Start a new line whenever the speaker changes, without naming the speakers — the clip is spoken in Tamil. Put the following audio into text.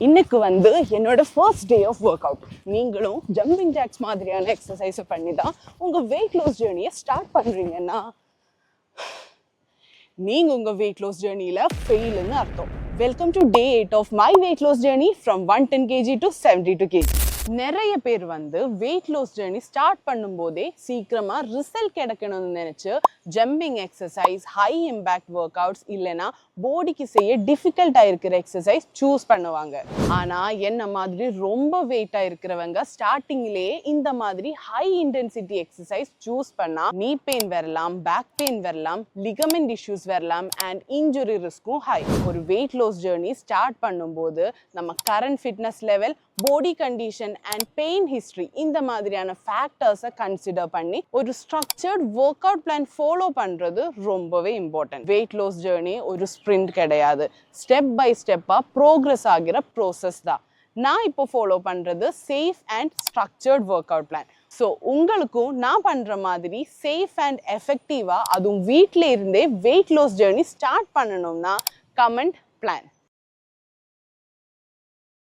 இன்னைக்கு வந்து என்னோட first day of workout. நீங்களும் ஜம்பிங் ஜாக்ஸ் மாதிரியான எக்ஸசைஸை பண்ணி தான் உங்கள் வெயிட் லாஸ் ஜேர்னியை ஸ்டார்ட் பண்ணுறீங்கன்னா நீங்கள் உங்கள் வெயிட் லாஸ் ஜேர்னியில் ஃபெயிலுன்னு அர்த்தம். Welcome to day 8 of my weight loss journey from 110 kg to 72 kg. நிறைய பேர் வந்து வெயிட் லாஸ் ஜேர்னி ஸ்டார்ட் பண்ணும்போதே சீக்கிரமாக ரிசல்ட் கிடைக்கணும்னு நினச்சி jumping exercise, high impact work outs இல்லைன்னா பாடிக்கு செய்ய டிஃபிகல்ட்டாக இருக்கிற எக்ஸசைஸ் சூஸ் பண்ணுவாங்க. ஆனால் என்ன மாதிரி ரொம்ப வெயிட்டாக இருக்கிறவங்க ஸ்டார்டிங்லேயே இந்த மாதிரி ஹை இன்டென்சிட்டி எக்ஸசைஸ் சூஸ் பண்ணால் நீ பெயின் வரலாம், பேக் பெயின் வரலாம், லிகமெண்ட் இஷ்யூஸ் வரலாம் அண்ட் இன்ஜுரி ரிஸ்க்கும் ஹை. ஒரு வெயிட் லாஸ் ஜேர்னி ஸ்டார்ட் பண்ணும்போது நம்ம current fitness level, body condition and pain history இந்த மாதிரியான ஃபேக்டர்ஸை கன்சிடர் பண்ணி ஒரு structured work out plan follow பண்ணுறது ரொம்பவே இம்பார்ட்டன்ட். வெயிட் லாஸ் ஜேர்னி ஒரு ஸ்ப்ரிண்ட் கிடையாது, ஸ்டெப் பை ஸ்டெப்பாக ப்ரோக்ரஸ் ஆகிற ப்ரோசஸ் தான். நான் இப்போ ஃபாலோ பண்ணுறது safe and structured work out plan. So உங்களுக்கும் நான் பண்ணுற மாதிரி சேஃப் அண்ட் எஃபெக்டிவாக அதுவும் வீட்டில் இருந்தே வெயிட் லாஸ் ஜேர்னி ஸ்டார்ட் பண்ணணும்னா கமெண்ட் பிளான்.